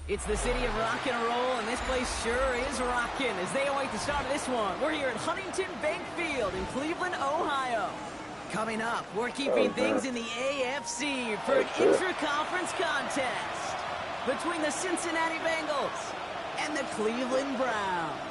It's the city of rock and roll, and this place sure is rocking as they await the start of this one. We're here at Huntington Bank Field in Cleveland, Ohio. Coming up, we're keeping things in the AFC for an intra-conference contest between the Cincinnati Bengals and the Cleveland Browns.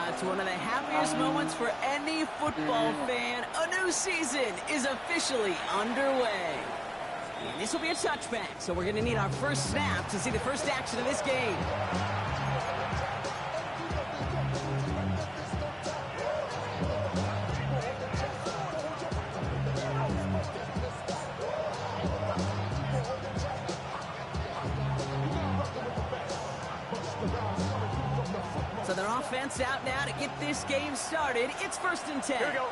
It's one of the happiest moments for any football fan. A new season is officially underway. And this will be a touchback, so we're going to need our first snap to see the first action of this game. So their offense out now to get this game started. It's 1st and 10. Here we go.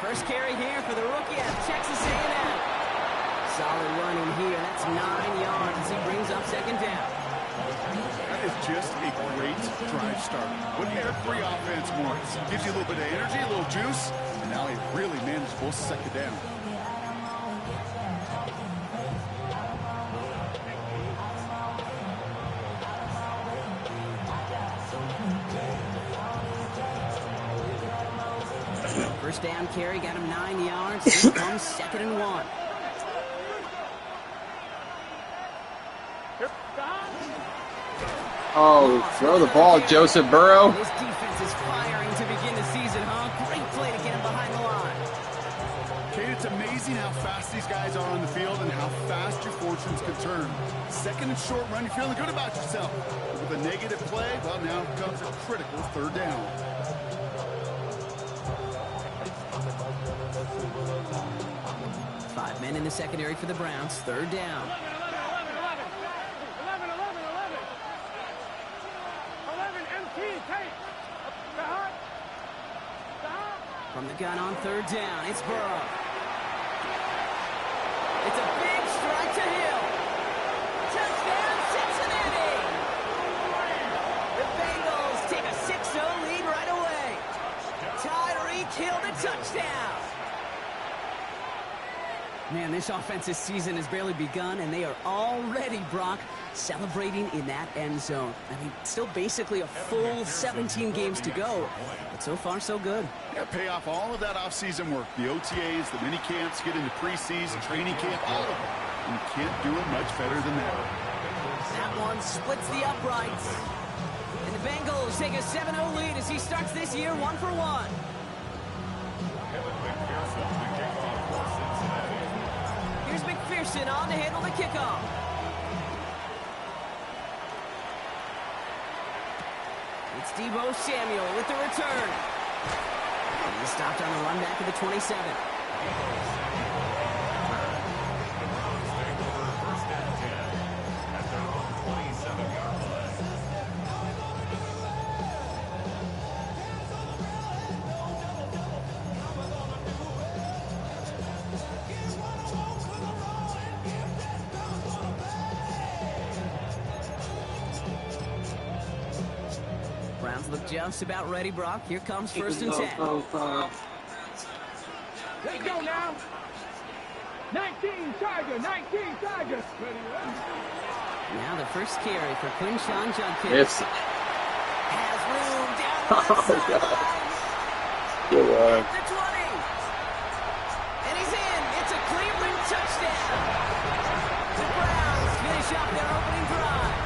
First carry here for the rookie out of Texas A&M. Solid running here. That's 9 yards as he brings up 2nd down. That is just a great drive start. What every offense wants. Gives you a little bit of energy, a little juice, and now a really manageable 2nd down. First down carry, got him 9 yards. Here comes 2nd and 1. Oh, throw the ball, Joseph Burrow. This defense is firing to begin the season, huh? Great play to get him behind the line. Kate, it's amazing how fast these guys are on the field and how fast your fortunes can turn. 2nd and short run, you're feeling good about yourself. But with a negative play, well, now comes a critical 3rd down. Five men in the secondary for the Browns. 3rd down. 11 MT, take. From the gun on 3rd down, it's Burrow. It's a big strike to Hill. Touchdown, Cincinnati! The Bengals take a 6-0 lead right away. Tyreek Hill to touchdown. Man, this offensive season has barely begun, and they are already, Brock, celebrating in that end zone. I mean, still basically a full 17 games to go, but so far, so good. Yeah, pay off all of that off-season work. The OTAs, the mini camps, get into preseason, training camp, all of it. You can't do it much better than that. That one splits the uprights. And the Bengals take a 7-0 lead as he starts this year 1 for 1. Here's McPherson on to handle the kickoff. It's Deebo Samuel with the return. And he's stopped on the run back of the 27. Bengals look just about ready, Brock. Here comes 1st and 10. Let's go now. 19 Chargers, 19 Chargers. Now the first carry for Quinshawn Judkins. Yes. Has room down the Oh, left God. sideline. Good one. The 20. And he's in. It's a Cleveland touchdown. The Browns finish off their opening drive.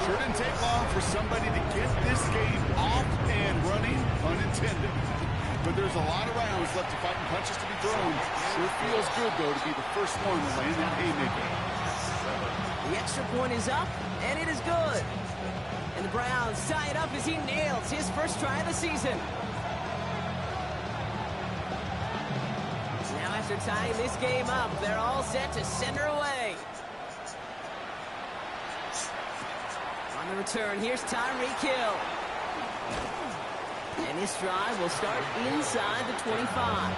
Sure didn't take long for somebody to get this game off and running, pun intended. But there's a lot of rounds left to fight and punches to be thrown. Sure feels good, though, to be the first one to land that haymaker. The extra point is up, and it is good. And the Browns tie it up as he nails his first try of the season. Now after tying this game up, they're all set to send her away. On the return, here's Tyreek Hill. And this drive will start inside the 25.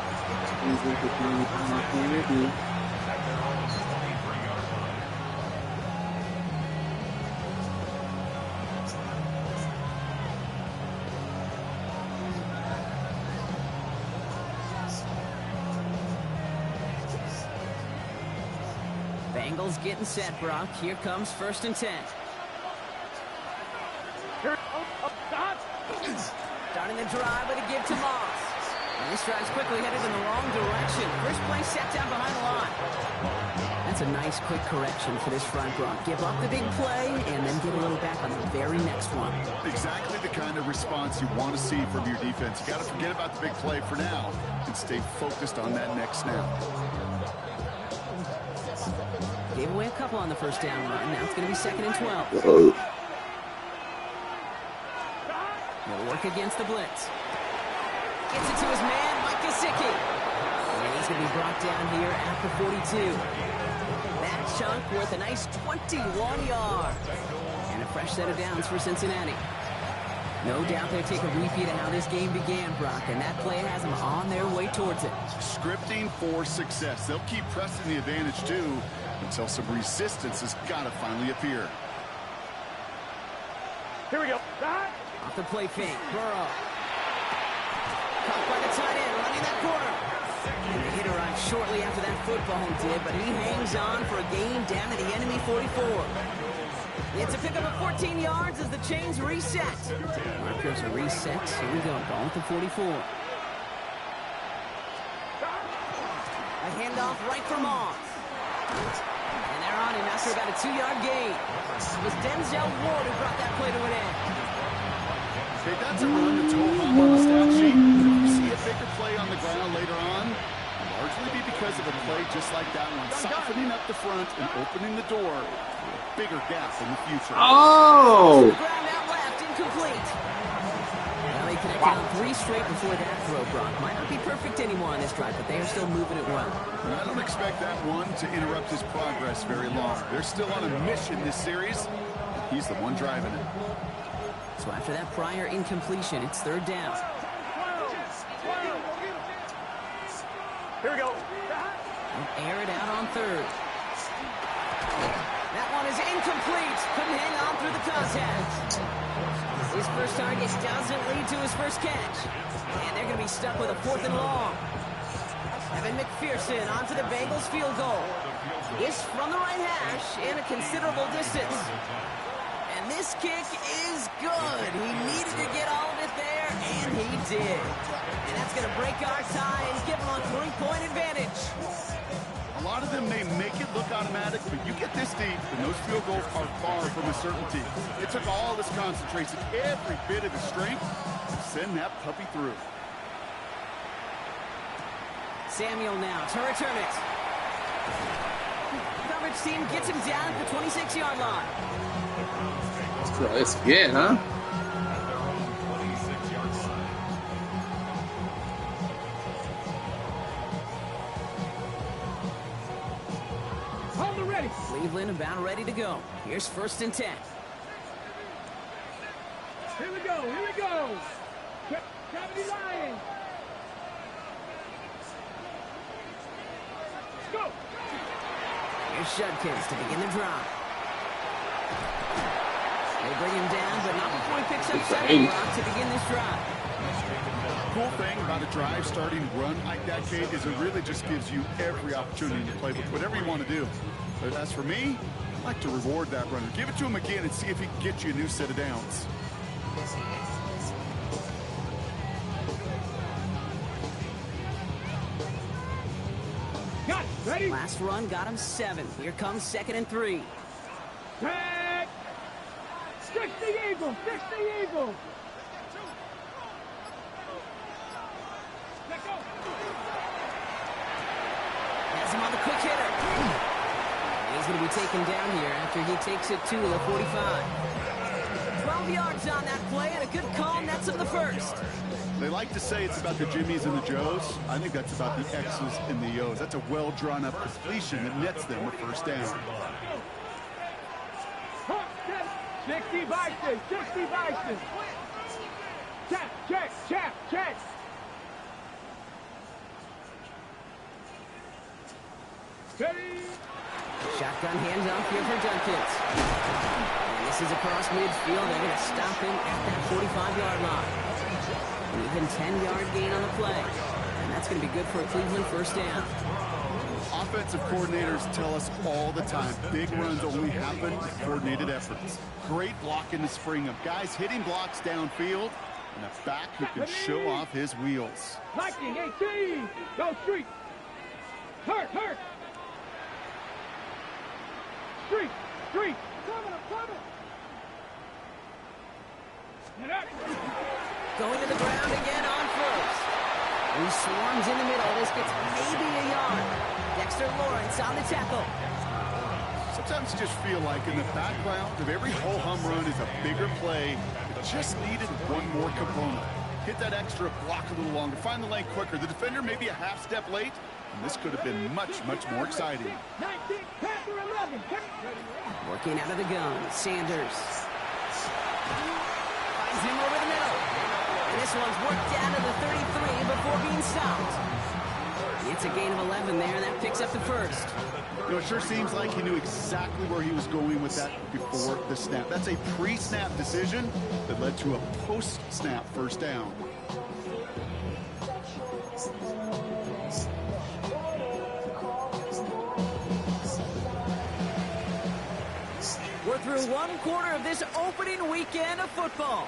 Bengals getting set, Brock. Here comes 1st and 10. Stop. Starting the drive with a give to Moss. And this drive's quickly headed in the wrong direction. First play set down behind the line. That's a nice quick correction for this front, Brock. Give up the big play and then get a little back on the very next one. Exactly the kind of response you want to see from your defense. You got to forget about the big play for now and stay focused on that next snap. Gave away a couple on the first down run. Now it's going to be 2nd and 12. He'll work against the blitz. Gets it to his man, Mike Gesicki. And he's going to be brought down here at the 42. That chunk worth a nice 21 yards. And a fresh set of downs for Cincinnati. No doubt they'll take a repeat of how this game began, Brock, and that play has them on their way towards it. Scripting for success. They'll keep pressing the advantage, too, until some resistance has got to finally appear. Here we go. Stop. Off the play fake, Burrow. Caught by the tight end, running that corner. And the hit arrived shortly after that football did, but he hangs on for a gain down to the enemy 44. It's a pickup of 14 yards as the chains reset. Markers are reset. Here we go, ball at the 44. A handoff right for Moss. And they're on him after about a 2-yard gain. It was Denzel Ward who brought that play to an end. Okay, that's a run that's whole hop on the stat sheet. But if you see a bigger play on the ground later on, it'll largely be because of a play just like that one, softening up the front and opening the door for a bigger gap in the future. Oh! Ground out left, incomplete. Well, they connected on 3 straight before that throw, Brock. Might not be perfect anymore on this drive, but they are still moving it well. And I don't expect that one to interrupt his progress very long. They're still on a mission this series. He's the one driving it. So after that prior incompletion, it's 3rd down. Here we go. They'll air it out on 3rd. That one is incomplete. Couldn't hang on through the contact. His first target doesn't lead to his first catch. And they're going to be stuck with a 4th and long. Evan McPherson onto the Bengals field goal. This from the right hash in a considerable distance. And this kick is good. He needed to get all of it there, and he did. And that's going to break our tie and give him a 3-point advantage. A lot of them may make it look automatic, but you get this deep, and those field goals are far from a certainty. It took all this concentration, every bit of his strength, to send that puppy through. Samuel now to return it. Coverage team gets him down at the 26-yard line. So it's good, huh? Hold it ready. Cleveland about ready to go. Here's 1st and 10. Here we go. Here we go. Gravity Lions. Let's go. Here's Judkins to begin the drive. They bring him down, but not before he picks up 7 to begin this drive. Cool thing about a drive starting run like that, Kate, is it really just gives you every opportunity to play with whatever you want to do. But as for me, I like to reward that runner. Give it to him again and see if he can get you a new set of downs. Got it. Ready? Last run got him 7. Here comes 2nd and 3. Back. Fix the eagle. Fix the eagle. Let go. Has him on the quick hitter. He's going to be taken down here after he takes it to the 45. 12 yards on that play, and a good call nets him the first. They like to say it's about the Jimmies and the Joes. I think that's about the X's and the O's. That's a well-drawn-up completion that nets them a first down. 60 Bison. 60 Bison. Check, check, check, check. Ready? Shotgun handoff here for Dunkins. And this is across midfield. They're going to stop him at that 45-yard line. An even 10-yard gain on the play. And that's going to be good for a Cleveland first down. Offensive coordinators tell us all the time, big runs only happen with coordinated efforts. Great blocking to spring them. Guys hitting blocks downfield, and a back who can show off his wheels. Liking 18. Go street. Hurt, hurt. Street, street. Coming, coming. Get up. Going to the ground again on first. He swarms in the middle. This gets maybe a yard. Dexter Lawrence on the tackle. Sometimes you just feel like in the background of every ho-hum run is a bigger play. It just needed one more component. Hit that extra block a little longer. Find the lane quicker. The defender may be a half step late, and this could have been much, much more exciting. 19, Panther 11. Working out of the gun, Sanders. Finds him over the middle. And this one's worked down to the 33 before being stopped. It's a gain of 11 there, and that picks up the first. You know, it sure seems like he knew exactly where he was going with that before the snap. That's a pre-snap decision that led to a post-snap first down. We're through 1/4 of this opening weekend of football.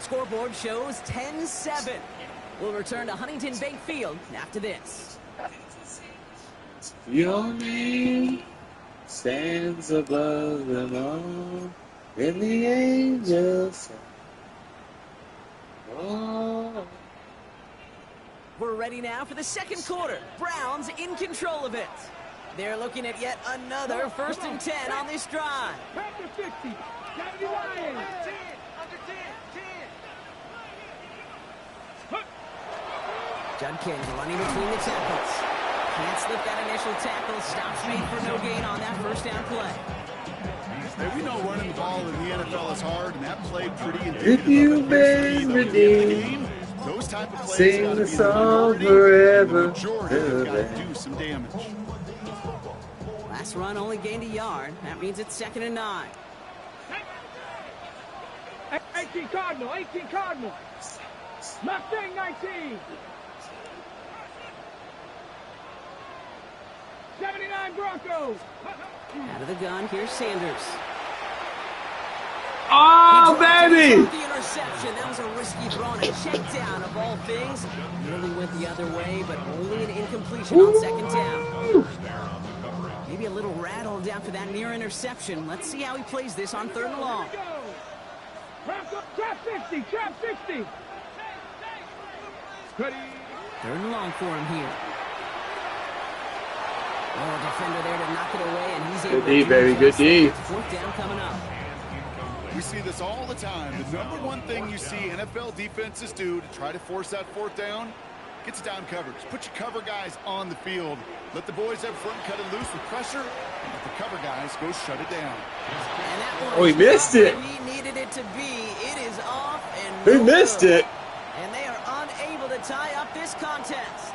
Scoreboard shows 10-7. We'll return to Huntington Bank Field after this. Your name stands above them all, and the angels sing. Oh. We're ready now for the 2nd quarter. Browns in control of it. They're looking at yet another 1st and 10 on this drive. Panther 50. 70 Lions. Under 10. Judkins running between the tackles. Can't slip that initial tackle. Stops made for no gain on that first down play. Hey, we know running the ball in the NFL is hard, and that play pretty indicative. If you've been redeemed, those type of plays sing the song forever. Majority got to do some damage. Last run only gained a yard. That means it's 2nd and 9. 18 Cardinal. 18 Cardinal. Mustang 19. 79 Broncos. Out of the gun, here's Sanders. Oh, baby! The interception. That was a risky throw and a check down of all things. Nearly went the other way, but only an incompletion on 2nd down. Maybe a little rattled after that near interception. Let's see how he plays this on 3rd and long. Trap 60. Trap 60. Ready. 3rd and long for him here. Oh, defender there to knock it away, and he's able Good D, baby. Good D. 4th down coming up. We see this all the time. The number one thing you see NFL defenses do to try to force that 4th down, gets down coverage. Put your cover guys on the field. Let the boys up front cut it loose with pressure, and let the cover guys go shut it down. And that one Oh, he missed it. He needed it to be. It is off and He no missed good. it. And they are unable to tie up this contest.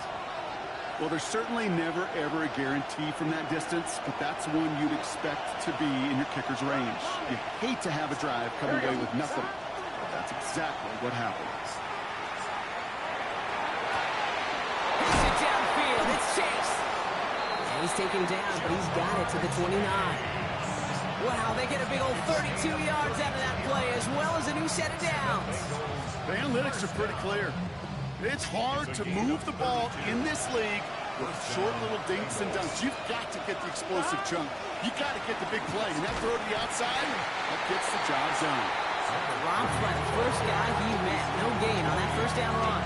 Well, there's certainly never, ever a guarantee from that distance, but that's one you'd expect to be in your kicker's range. You hate to have a drive come away with nothing, but that's exactly what happens. Hits it downfield. It's Chase. And he's taken down, but he's got it to the 29. Wow, they get a big old 32 yards out of that play, as well as a new set of downs. The analytics are pretty clear. It's hard to move the ball in this league with short little dinks and dunks. You've got to get the explosive chunk. You've got to get the big play. And that throw to the outside, that gets the job done. Dropped by the first guy he met. No gain on that first down run.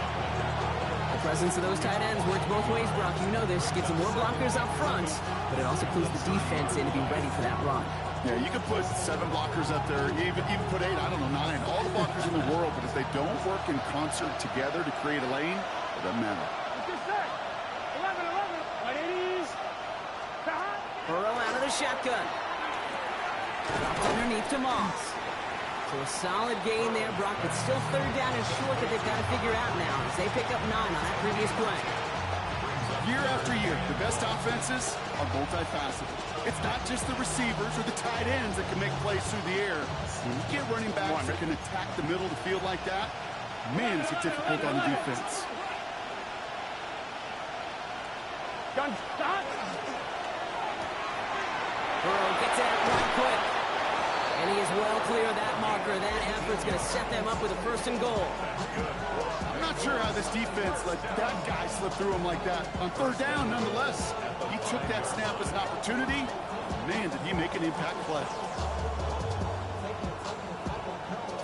The presence of those tight ends works both ways, Brock. You know this. Gets more blockers up front, but it also clues the defense in to be ready for that run. Yeah, you can put 7 blockers up there, even put 8, I don't know, 9, all the blockers in the world, but if they don't work in concert together to create a lane, it doesn't matter. 11, 11, 180s. Burrow out of the shotgun. Dropped underneath to Moss. So a solid gain there, Brock, but still third down and short that they've got to figure out now as they pick up 9 on that previous play. Year after year, the best offenses are multifaceted. It's not just the receivers or the tight ends that can make plays through the air. When you get running backs that can attack the middle of the field like that, man, is it difficult on the defense. Gun stop. Burrow gets it out right quick. And he is well clear of that marker. That effort's going to set them up with a 1st and goal. I'm not sure how this defense let that guy slip through him like that. On 3rd down, nonetheless, he took that snap as an opportunity. Man, did he make an impact play.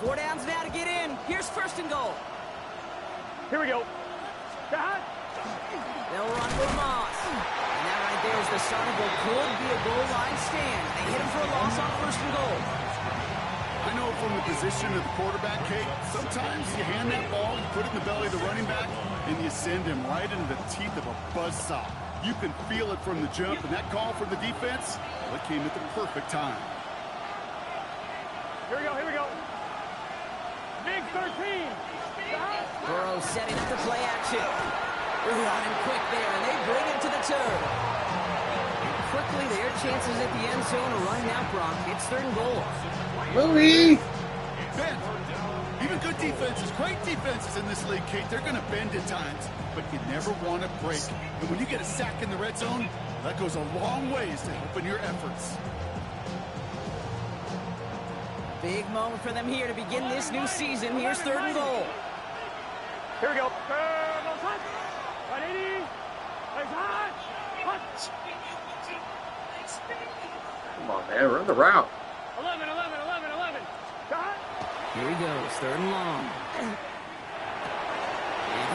4 downs now to get in. Here's 1st and goal. Here we go. Stop. They'll run with Moss. And that right there is the start of what could be a goal line stand. They hit him for a loss on 1st and goal. I know from the position of the quarterback, Kate, sometimes you hand that ball, you put it in the belly of the running back, and you send him right into the teeth of a buzzsaw. You can feel it from the jump, and that call from the defense, well, it came at the perfect time. Here we go, here we go. Big 13. Stop. Burrow setting up the play action. Running quick there, and they bring him to the turf. Quickly, their chances at the end zone are running out, Brock. It's 3rd and goal. Louis! Ben, even good defenses, great defenses in this league, Kate, they're going to bend at times, but you never want to break. And when you get a sack in the red zone, that goes a long ways to helping your efforts. Big moment for them here to begin this new season. Here's 3rd and goal. Here we go. 180. Legs hot. Hot. Come on, man, run the route. 11, 11, 11, 11. Stop. Here he goes, 3rd and long. And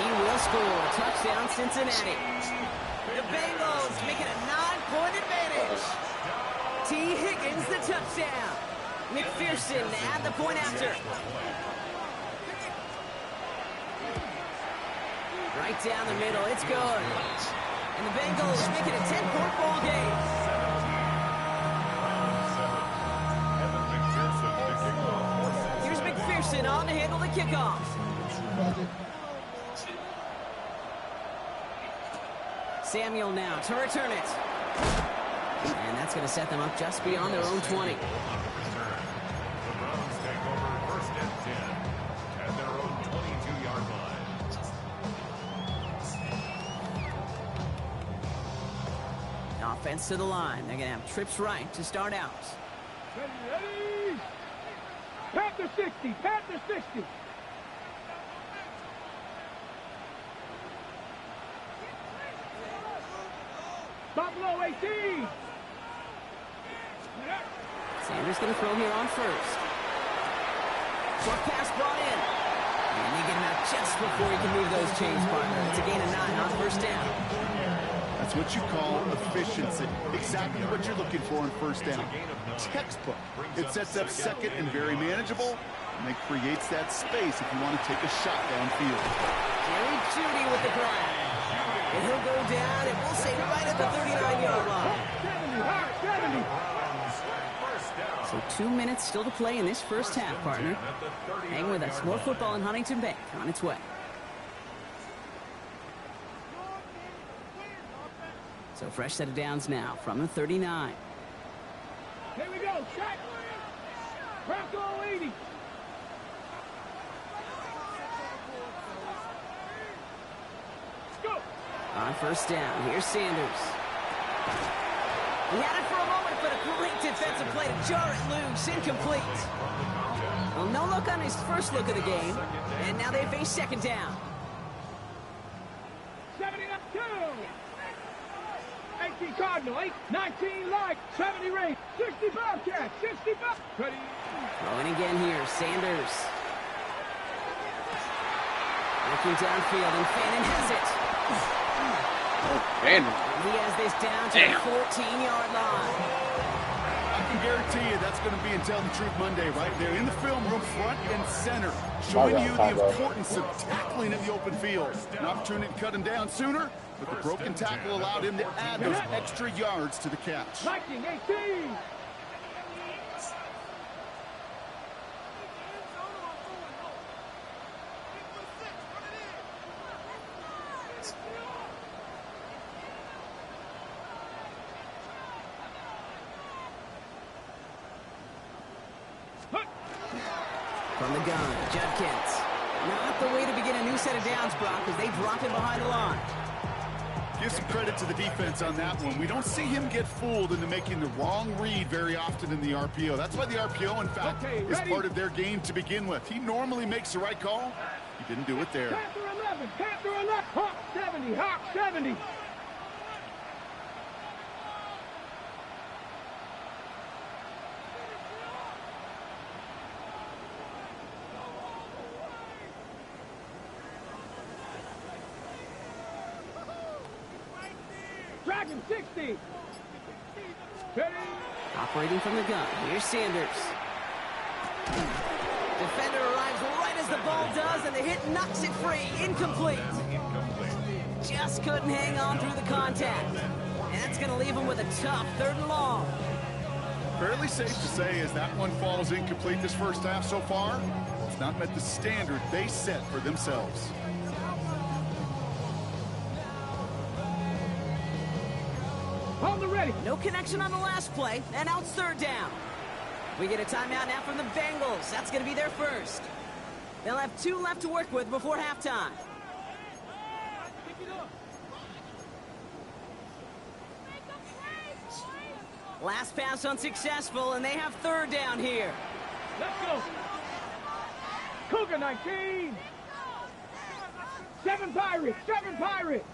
he will score. Touchdown, Cincinnati. The Bengals make it a 9-point advantage. T. Higgins, the touchdown. McPherson add the point after. Right down the middle, it's good. And the Bengals make it a 10-point ball game. Here's McPherson on to handle the kickoff. Samuel now to return it. And that's going to set them up just beyond their own 20. Offense to the line. They're going to have trips right to start out. Ready. Panther 60. Panther 60. Buffalo 18. Sanders going to throw here on 1st. Short pass brought in. And they get him out just before he can move those chains, partner. It's a gain of 9 on 1st down. That's what you call efficiency. Exactly what you're looking for on 1st down. Textbook. It sets up 2nd and very manageable, and it creates that space if you want to take a shot downfield. Jerry Jeudy with the grab. And he'll go down, and we'll say right at the 39-yard line. 70. So 2 minutes still to play in this first half, partner. Hang with us. More football in Huntington Bank on its way. So fresh set of downs now from the 39. Here we go. Shot. Bronco 80. Go. On first down, here's Sanders. He had it for a moment, but a great defensive play to jar it loose. Incomplete. Well, no look on his first look of the game, and now they face second down. 72. 18 Cardinal, 19 Light, 70 Rain, 60 Bobcat, 60 Bobcat. Throwing again here, Sanders. Looking downfield, and Fannin has it. Man, He has this down to the 14-yard line. I can guarantee you that's going to be in Tell the Truth Monday right there in the film room, front and center, showing you the importance of tackling in the open field. An opportunity to cut him down sooner, but the broken tackle allowed him to add those extra yards to the catch. 1918. From the gun, Judkins. Not the way to begin a new set of downs, Brock, as they drop him behind the line. Give some credit to the defense on that one. We don't see him get fooled into making the wrong read very often in the RPO. That's why the RPO, in fact, is part of their game to begin with. He normally makes the right call. He didn't do it there. Panther 11, Panther 11, Hawk 70, Hawk 70. Dragon 60. Ready? Operating from the gun, here's Sanders. Defender arrives right as the ball does, and the hit knocks it free. Incomplete. Just couldn't hang on through the contact. And that's going to leave him with a tough 3rd and long. Fairly safe to say as that one falls incomplete this first half so far, it's not met the standard they set for themselves. On the ready. No connection on the last play, and out 3rd down. We get a timeout now from the Bengals. That's going to be their first. They'll have 2 left to work with before halftime. Last pass unsuccessful, and they have 3rd down here. Let's go. Cougar 19. 7 Pirates, 7 Pirates.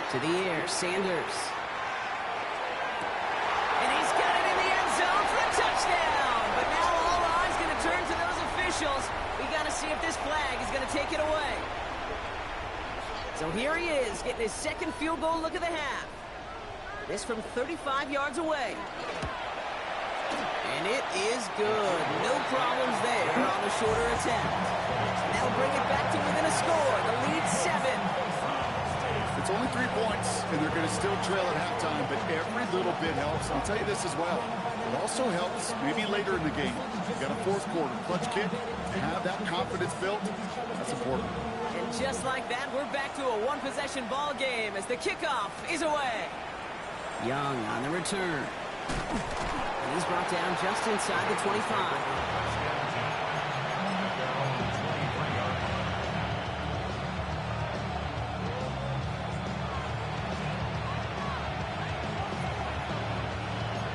To the air, Sanders. And he's got it in the end zone for a touchdown. But now all eyes going to turn to those officials. We got to see if this flag is going to take it away. So here he is, getting his 2nd field goal look of the half. This from 35 yards away. And it is good. No problems there on the shorter attempt. And that'll bring it back to within a score. The lead 7. It's only 3 points, and they're going to still trail at halftime, but every little bit helps. I'll tell you this as well. It also helps maybe later in the game. You got a 4th quarter clutch kick. To have that confidence built, that's important. And just like that, we're back to a 1-possession ball game as the kickoff is away. Young on the return. And he's brought down just inside the 25.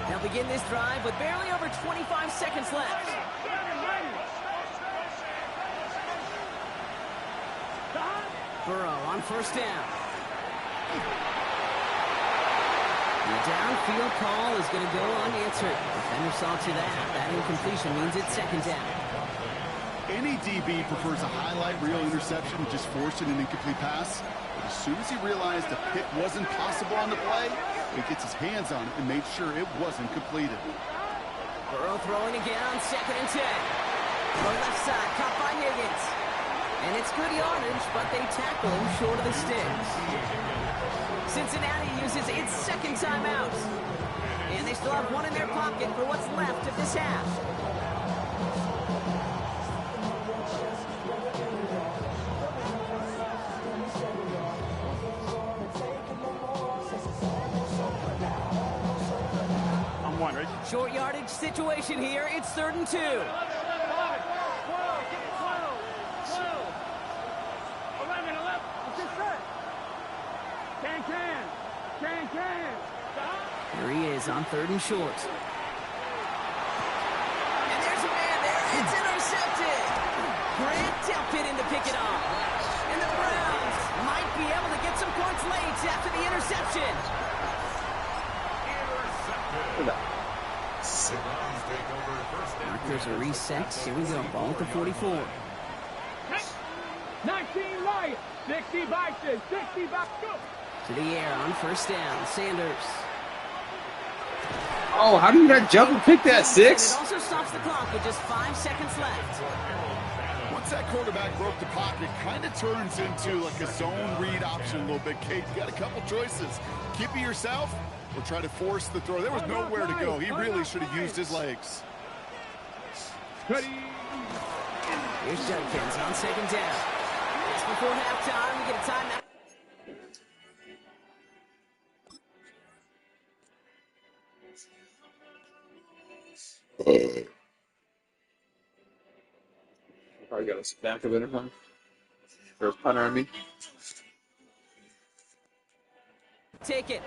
They'll begin this drive with barely over 25 seconds left. Burrow on first down. The downfield call is going to go unanswered. Defender saw to that. That incompletion means it's 2nd down. Any DB prefers a highlight reel interception to just forcing an incomplete pass. But as soon as he realized a pick wasn't possible on the play, he gets his hands on it and made sure it wasn't completed. Burrow throwing again on 2nd and 10. Throw left side, caught by Higgins. And it's good yardage, but they tackle him short of the sticks. Cincinnati uses its 2nd timeout. And they still have 1 in their pocket for what's left of this half. point, right? Short yardage situation here. It's 3rd and 2. 11, 11. It's just set. Can. Here he is on 3rd and short. And there's a man there. It's intercepted. Grant tailpit in to pick it off. And the Browns might be able to get some points late after the interception. Markers are reset. Here we go. Ball at the 44. 19 Lions. 60 Bison. 60 Bison. To the air on 1st down. Sanders. Oh, how do you not jump and pick that, 6? It also stops the clock with just 5 seconds left. Once that quarterback broke the pocket, kind of turns into like a zone read option a little bit, Kate. You got a couple choices. Keep it yourself or try to force the throw. There was nowhere to go. He really should have used his legs. Ready. Here's Judkins on 2nd down. Just before halftime, we get a timeout. Probably got a stack of it or something. There's a punter on me. Take it.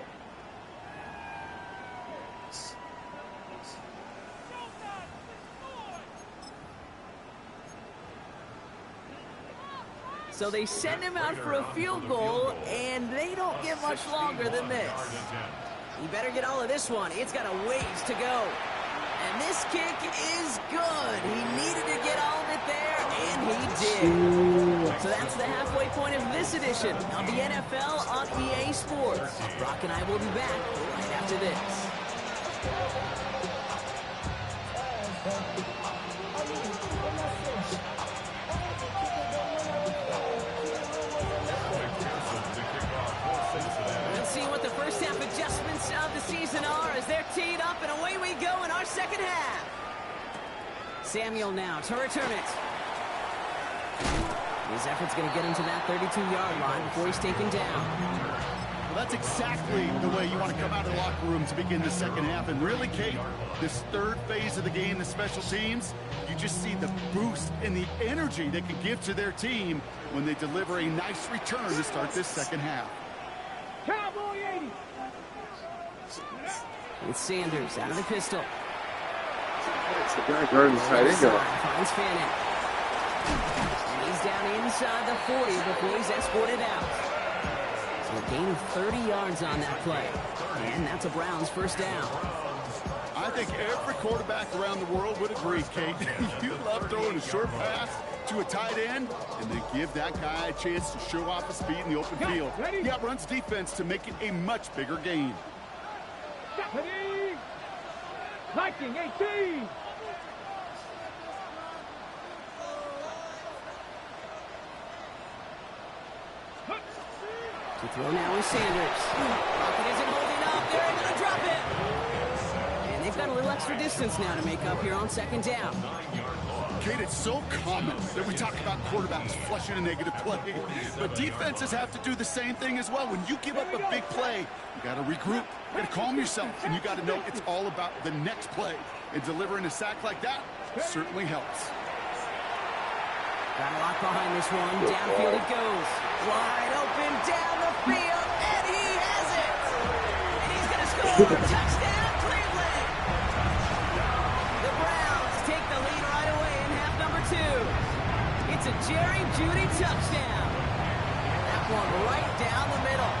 So they send him out for a field goal, and they don't get much longer than this. He better get all of this one. It's got a ways to go. And this kick is good. He needed to get all of it there, and he did. So that's the halfway point of this edition of the NFL on EA Sports. Brock and I will be back right after this. Let's see what the first half adjustments of the season are as they're teed up, and away we go in our second half. Samuel now to return it. His effort's going to get him to that 32-yard line before he's taken down. Well, that's exactly the way you want to come out of the locker room to begin the second half. And really, Kate, this third phase of the game, the special teams, you just see the boost and the energy they can give to their team when they deliver a nice return to start this second half. Cowboy 80. With Sanders out of the pistol. It's the guy guarding the tight end going. Finds Fanning. And he's down inside the 40 before he's escorted out. So a gain of 30 yards on that play. And that's a Browns first down. I think every quarterback around the world would agree, Kate. You love throwing a short pass to a tight end and then give that guy a chance to show off his speed in the open field. He outruns defense to make it a much bigger gain. Ready. Viking 18. To throw now is Sanders. Pocket isn't holding up. They're able to drop it. And they've got a little extra distance now to make up here on second down. Kate, it's so common that we talk about quarterbacks flushing a negative play, but defenses have to do the same thing as well. When you give up a big play, you got to regroup, you got to calm yourself, and you got to know it's all about the next play. And delivering a sack like that certainly helps. Got a lot behind this one. Downfield it goes. Wide open down the field, and he has it. And he's going to score. Touchdown, Cleveland. The Browns take the lead right away in half number 2. It's a Jerry Jeudy touchdown. That one right down the middle.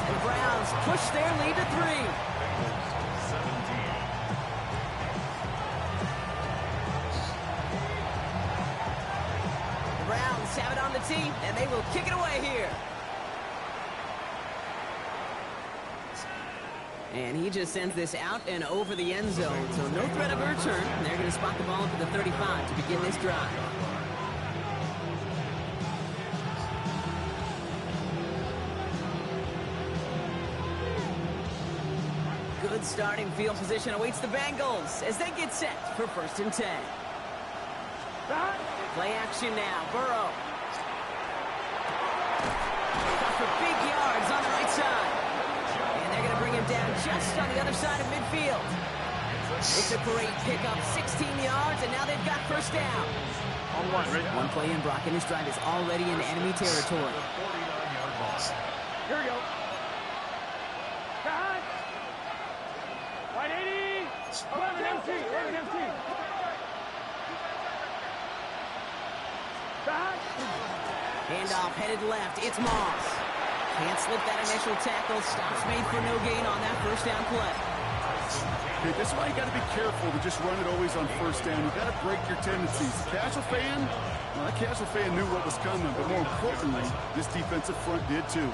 And the Browns push their lead to 3. Browns have it on the tee, and they will kick it away here. And he just sends this out and over the end zone, so no threat of a return. And they're going to spot the ball up at the 35 to begin this drive. Good starting field position awaits the Bengals as they get set for 1st and 10. Play action now. Burrow. Got for big yards on the right side. And they're going to bring him down just on the other side of midfield. It's a great pickup, 16 yards, and now they've got first down. On one, ready? One play in, Brock, and his drive is already in enemy territory. Here we go. Cut. 180. 11 MT. 11 MT. Cut. Handoff headed left. It's Moss. Can't slip that initial tackle. Stops made for no gain on that first down play. Okay, this is why you got to be careful to just run it always on first down. You got to break your tendencies. Casual fan, well, that casual fan knew what was coming, but more importantly, this defensive front did too.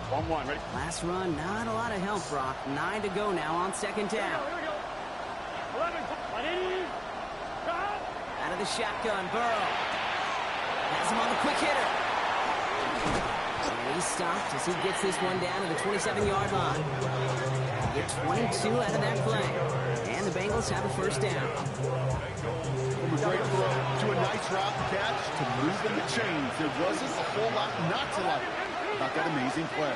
1-1, ready? Last run, not a lot of help, Brock. 9 to go now on second down. Here we go. 11. 180. Cut. Out of the shotgun, Burrow. Has him on the quick hitter. And he's stopped as he gets this one down to the 27-yard line. Get 22 out of that play. And the Bengals have a first down. From a great throw to a nice route catch to moving the chains. There wasn't a whole lot not to like about that amazing play.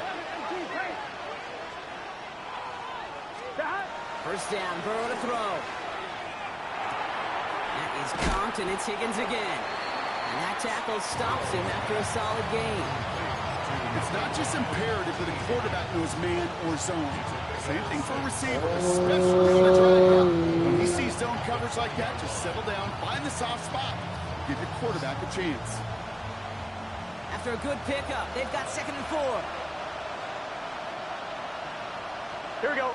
First down, Burrow to throw. That is comped, and it's Higgins again. And that tackle stops him after a solid gain. It's not just imperative that a quarterback knows man or zone. Same thing for a receiver, especially on a drag out. When he sees zone coverage like that, just settle down, find the soft spot, give your quarterback a chance. After a good pickup, they've got 2nd and 4. Here we go.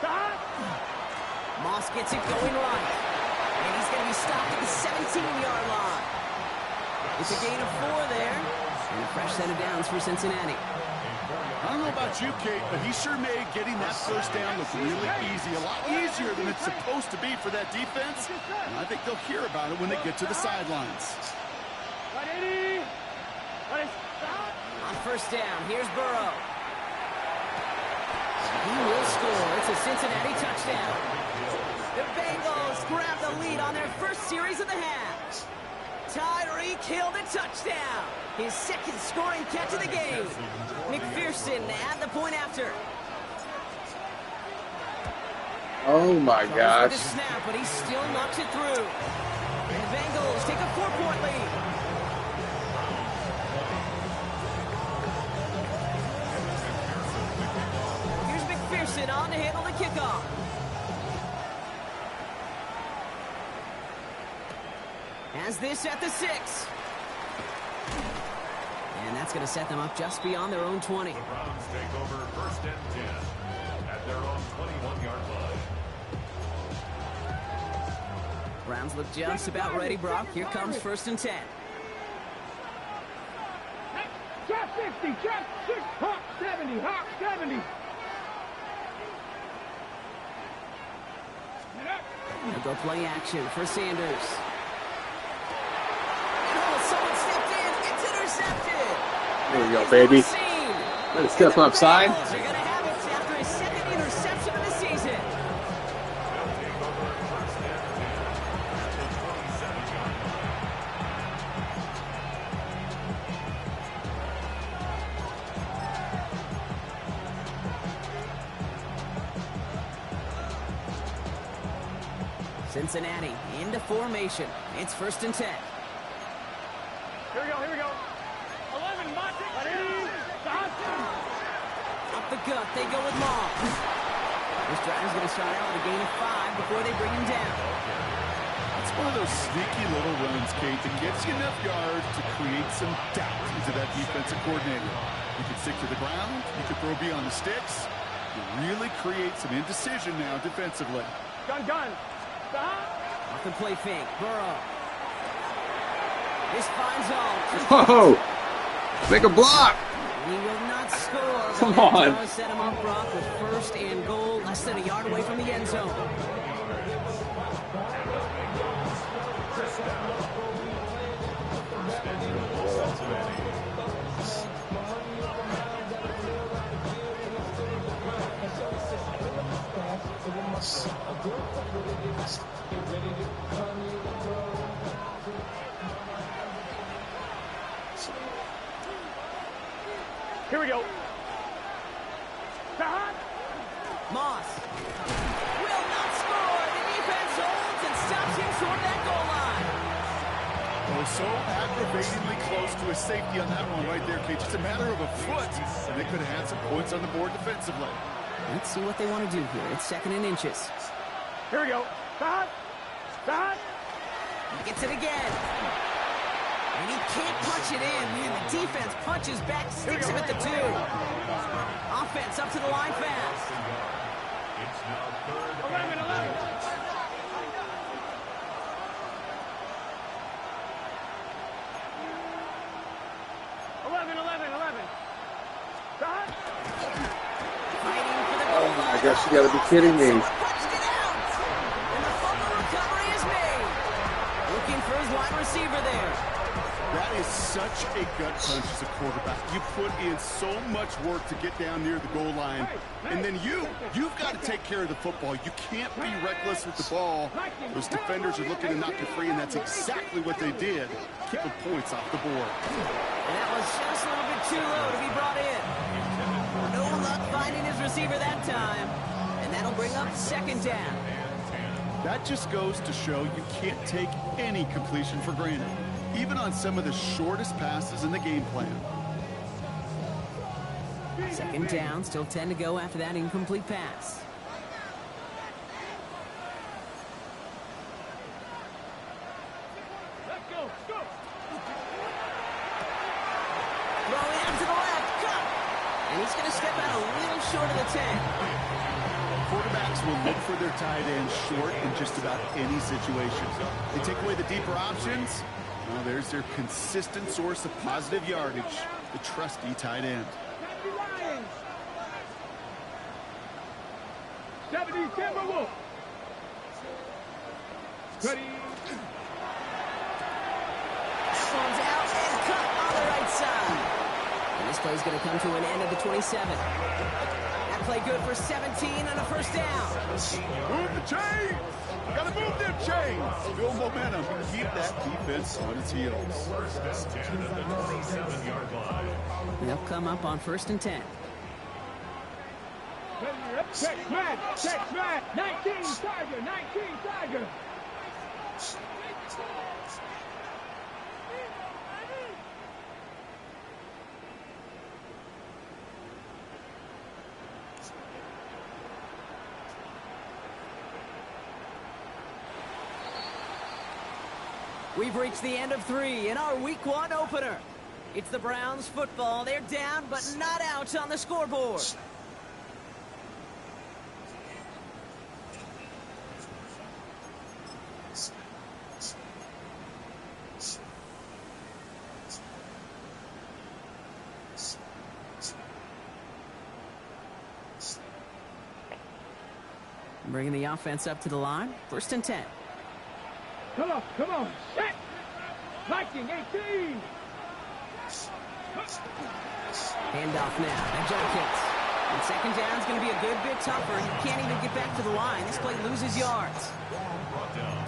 Cut. Moss gets it going right. And he's going to be stopped at the 17-yard line. It's a gain of 4 there. And a fresh set of downs for Cincinnati. I don't know about you, Kate, but he sure made getting that first down look really easy. A lot easier than it's supposed to be for that defense. And I think they'll hear about it when they get to the sidelines. 180. On first down, here's Burrow. He will score. It's a Cincinnati touchdown. The Bengals grab the lead on their first series of the half. Tyreek Hill the touchdown. His 2nd scoring catch of the game. McPherson at the point after. Oh my gosh. The snap, but he still knocks it through. And the Bengals take a 4-point lead. Here's McPherson on to handle the kickoff. Has this at the 6. And that's going to set them up just beyond their own 20. The Browns take over 1st and 10 at their own 21-yard line. Browns look just about ready, Brock. Here comes 1st and 10. Trap 60. Trap 6. Hawk 70. Hawk 70. They'll go play action for Sanders. Someone stepped in. It's intercepted. There we go, baby. Let's step upside. They're going to have it after his 2nd interception of the season. Cincinnati into formation. It's 1st and 10. Here we go. Here we go. 11. Monty. Up the gut, they go with Moss. This drive's going to start out with a gain of 5 before they bring him down. It's one of those sneaky little runs, Kate, that gets you enough yards to create some doubt into that defensive coordinator. You can stick to the ground. You can throw beyond the sticks. You really create some indecision now defensively. Gun. Stop. Off the play fake, Burrow. This finds all. Whoa! Make a block! He will not score. Come on. That set him up, Brock, with 1st and goal, less than a yard away from the end zone. Here we go. Moss will not score. The defense holds and stops him short of that goal line. Oh, so aggravatingly close to a safety on that one right there, Kate. Just a matter of a foot, and they could have had some points on the board defensively. Let's see what they want to do here. It's 2nd and inches. Here we go. Stop. Stop. He gets it again. And he can't punch it in. Man, the defense punches back, sticks him at the 2. Offense up to the line fast. It's now 3rd 11, 11. 11. Stop. Fighting for the goal line. I guess you gotta be kidding me. Someone punched it out. And the fumble recovery is made. Looking for his wide receiver there. That is such a gut punch as a quarterback. You put in so much work to get down near the goal line, and then you've got to take care of the football. You can't be reckless with the ball. Those defenders are looking to knock you free, and that's exactly what they did, keeping points off the board. And that was just a little bit too low to be brought in. No luck finding his receiver that time. And that'll bring up 2nd down. That just goes to show you can't take any completion for granted, even on some of the shortest passes in the game plan. 2nd down, still 10 to go after that incomplete pass. Let's go. Go. Throwing out to the left, cut! And he's going to step out a little short of the 10. Quarterbacks will look for their tight end short in just about any situation. They take away the deeper options. Well, there's their consistent source of positive yardage, the trusty tight end. 70 Timberwolves. Ready. That one's out and cut on the right side. And this play's going to come to an end at the 27. That play good for 17 and a 1st down. Move the chains! Gotta move them chains! Build momentum and keep that defense on its heels. 1st and 10 at the 27-yard line. They'll come up on 1st and 10. Check back. 19 Tiger. We've reached the end of 3 in our Week 1 opener. It's the Browns football. They're down but not out on the scoreboard. Bringing the offense up to the line. 1st and 10. Come on. Set. Viking 18. Handoff now. And Jenkins. And 2nd down's going to be a good bit tougher. He can't even get back to the line. This play loses yards.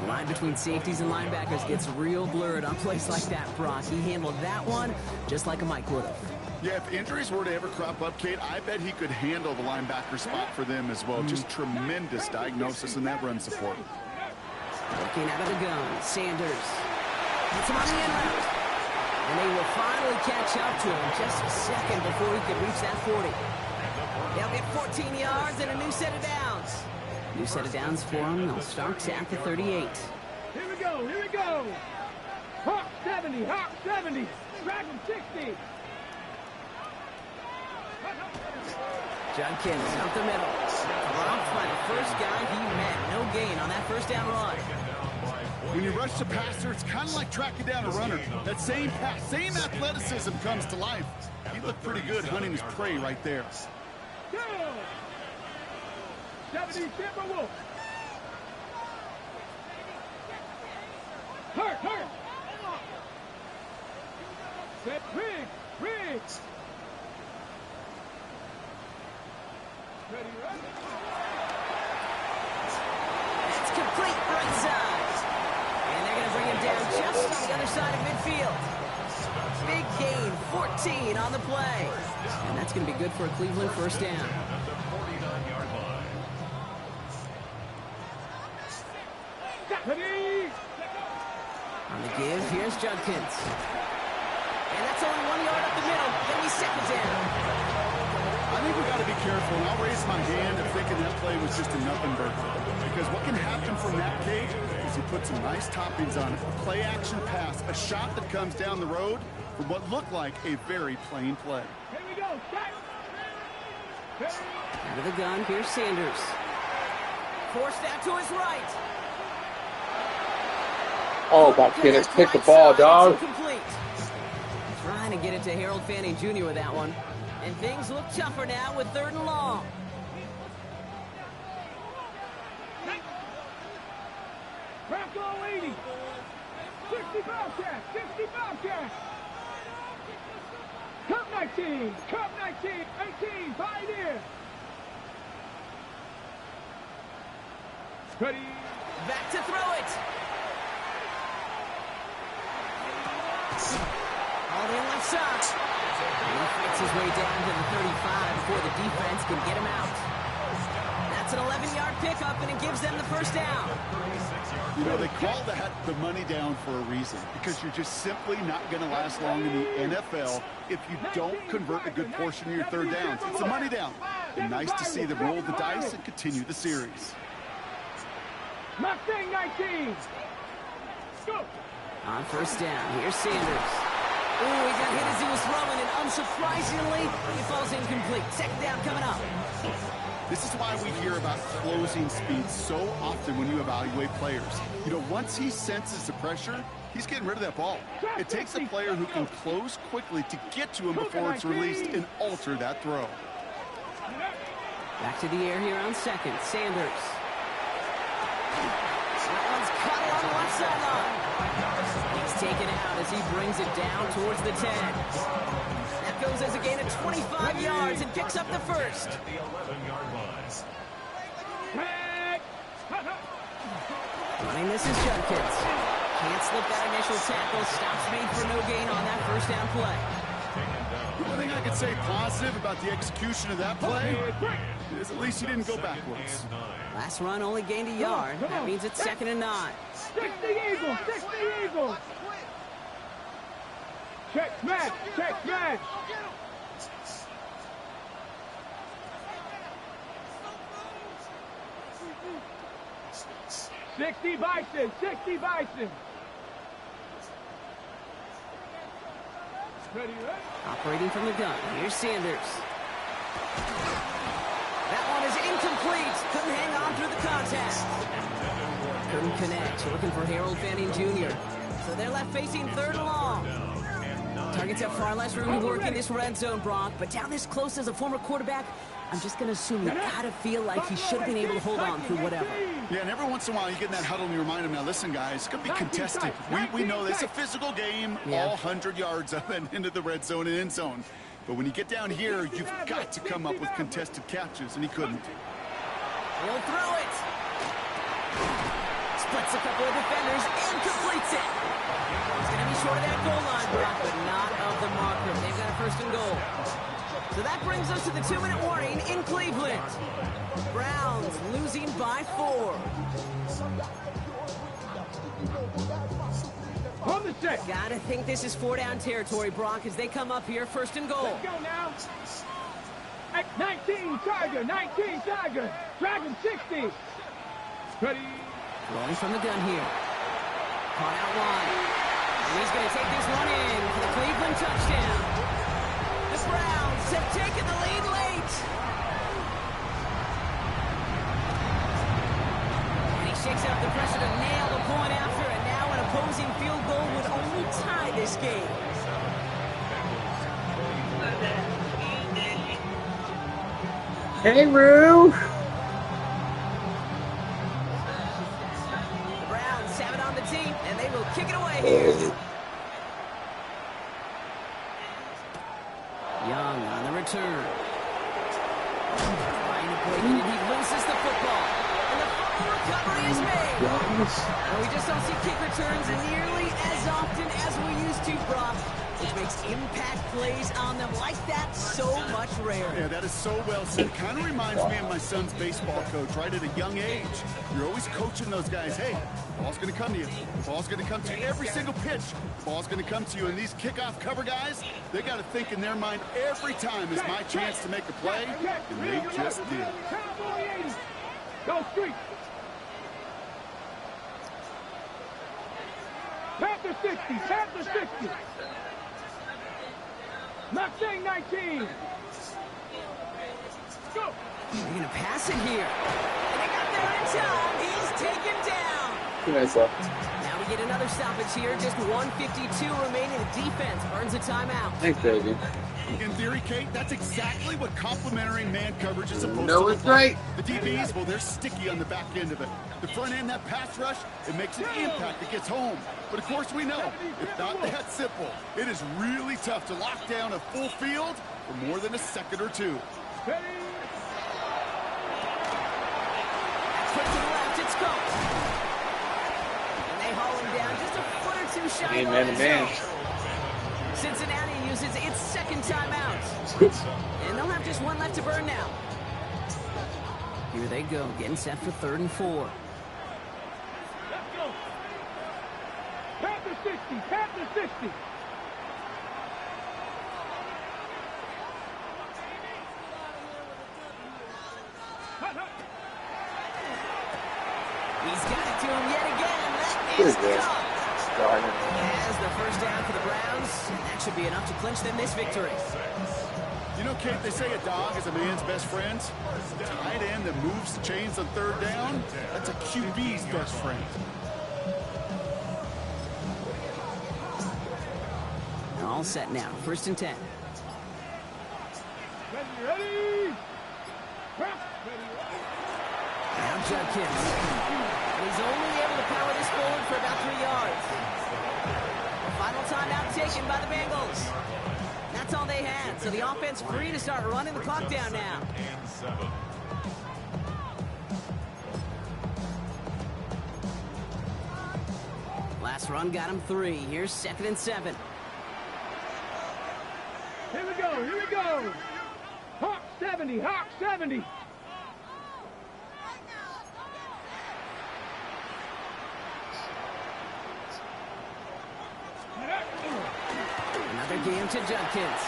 The line between safeties and linebackers gets real blurred on plays like that, Brock. He handled that one just like a Mike would have. Yeah, if injuries were to ever crop up, Kate, I bet he could handle the linebacker spot for them as well. Just tremendous diagnosis in that run support. Looking out of the gun, Sanders. Hits him on the end route. And they will finally catch up to him just a second before he could reach that 40. They'll get 14 yards and a new set of downs. New set of downs for them. They'll start at the 38. Here we go. Hawk 70. Dragon 60. Judkins up the middle. Dropped by the first guy he met. No gain on that 1st down run. When you rush the passer, it's kind of like tracking down a runner. That same pass, same athleticism comes to life. He looked pretty good hunting his prey right there. Go. 70 Timberwolves. Hurt. Set Riggs. Ready, run. It's complete right side. And they're going to bring him down just on the other side of midfield. Big gain, 14 on the play. And that's going to be good for a Cleveland 1st down. Ready? On the give, here's Judkins. And that's only 1 yard up the middle. Then we second down. I think we got to be careful, and I'll raise my hand if thinking that play was just a nothing burger. Because what can happen from that cage is you put some nice toppings on it. A play action pass, a shot that comes down the road from what looked like a very plain play. Here we go. Set. Out of the gun, here's Sanders. Forced out to his right. Oh, my goodness. Pick the ball, dog. Trying to get it to Harold Fanning Jr. with that one. And things look tougher now with 3rd and long. Bronco 80. 60 Bobcat. 60 Bobcat. Cup 19. Cup 19. 18. Pioneer. Ready. Back to throw it. All in left side. He fights his way down to the 35 before the defense can get him out. That's an 11-yard pickup, and it gives them the first down. You know, they call that the money down for a reason, because you're just simply not going to last long in the NFL if you don't convert a good portion of your 3rd downs. It's a money down. And nice to see them roll the dice and continue the series. Mustang 19. Go. On 1st down, here's Sanders. Ooh, he got hit as he was throwing, and unsurprisingly, he falls incomplete. 2nd down coming up. This is why we hear about closing speed so often when you evaluate players. You know, once he senses the pressure, he's getting rid of that ball. It takes a player who can close quickly to get to him before it's released and alter that throw. Back to the air here on 2nd. Sanders. That one's cut along the left sideline. He's taken out as he brings it down towards the 10. That goes as a gain of 25 yards and picks up the first. At the 11-yard line. Running this is Judkins. Can't slip that initial tackle. Stops made for no gain on that 1st down play. The only thing I could say positive about the execution of that play is at least he didn't go backwards. Last run only gained a yard. That means it's 2nd and 9. 60 Eagles. 60 Eagles. Check match. Check match. Sixty Bison. 60 Bison. Ready, ready. Operating from the gun. Here's Sanders. That one is incomplete. Couldn't hang on through the contact. Couldn't connect. Looking for Harold Fanning Jr. So they're left facing 3rd and long. Targets have far less room to work in this red zone, Brock. But down this close as a former quarterback, I'm just going to assume you got to feel like he should have been able to hold on through whatever. Yeah, and every once in a while you get in that huddle and you remind him, now listen, guys, it's going to be contested. We know this is a physical game, all 100 yards up and into the red zone and end zone. But when you get down here, you've got to come up with contested catches, and he couldn't. He'll throw it. Splits a couple of defenders and completes it. He's going to be short of that goal line, Brock, but not of the marker. They've got a 1st and goal. So that brings us to the 2-minute warning in Cleveland. Browns losing by 4. On the set. Gotta think this is 4-down territory, Brock, as they come up here 1st and goal. Let's go now. 19 Tiger. 19 Tiger. Dragon 60. Ready. Rolling from the gun here. Caught out wide. And he's going to take this one in for the Cleveland touchdown. The Browns have taken the lead late. And he shakes out the pressure to nail the point after, and now an opposing field goal would only tie this game. Hey, Roo! The Browns have it on the team, and they will kick it away here. Young on the return. Trying to break it, and he loses the football. And the fumble recovery is made. Well, we just don't see kick returns nearly as often as we used to, Brock. which makes impact plays on them like that so much rarer. Yeah, that is so well said. Kind of reminds me of my son's baseball coach right at a young age. You're always coaching those guys, hey, the ball's going to come to you. The ball's going to come to you every single pitch. The ball's going to come to you. And these kickoff cover guys, they got to think in their mind every time is my chance to make a play, and they just did. Go street. Panther 60, Panther 60. Mustang 19. Go. They're going to pass it here. And they got there in time. He's taken down. 2 minutes left. Now we get another stoppage here. Just 1:52 remaining. The defense earns a timeout. Thanks, baby. In theory, Kate, that's exactly what complementary man coverage is supposed to No, look it's like. right. The DBs, well, they're sticky on the back end of it. The front end, that pass rush, it makes an impact that gets home. But of course we know, it's not that simple. It is really tough to lock down a full field for more than a second or two. Quick to the left, it's Coates. And they haul him down just a foot or two shy of Man the to man. zone. Cincinnati uses its second timeout. And they'll have just one left to burn now. Here they go, getting set for 3rd and 4. Let's go. Panther 60, Panther 60. He's got it to him yet again. That Good is guess. caught. Darn it. Has the first down for the Browns. And that should be enough to clinch them this victory. You know, Kate, they say a dog is a man's best friend. Tight end that moves the chains on 3rd down, that's a QB's best friend. All set now. 1st and 10. Ready. Now Judkins. And he's only able to power this forward for about 3 yards. The final timeout taken by the Bengals. That's all they had. So the offense free to start running the clock down now. And 7. Last run got him 3. Here's 2nd and 7. Here we go, here we go. Hawk 70, Hawk 70. Another game to Judkins.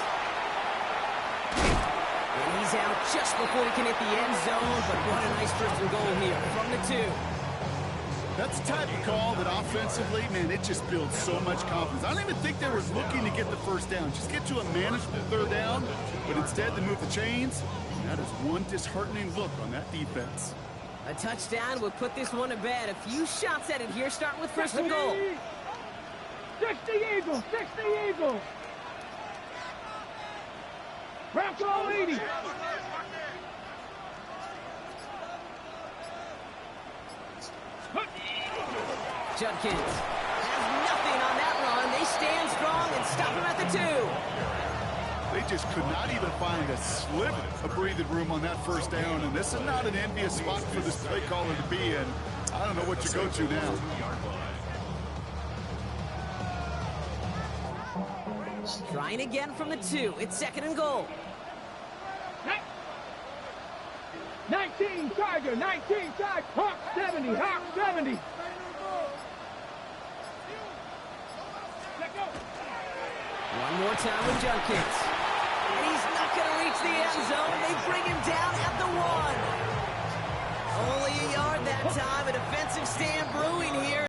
And he's out just before he can hit the end zone, but what a nice 1st and goal here from the 2. That's the type of call that offensively, man, it just builds so much confidence. I don't even think they were looking to get the 1st down. Just get to a manageable 3rd down, but instead they move the chains. And that is one disheartening look on that defense. A touchdown would put this one to bed. A few shots at it here, starting with 1st and goal. 60 Eagles, 60 Eagles. Bronco 80. Judkins has nothing on that run. They stand strong and stop him at the 2. They just could not even find a sliver of breathing room on that 1st down, and this is not an envious spot for this play caller to be in. I don't know what you go to now. Trying again from the 2. It's 2nd and goal. 19 Tiger, 19 Tiger. Hawk 70, Hawk 70. One more time with Judkins. And he's not going to reach the end zone. They bring him down at the 1. Only a yard that time. A defense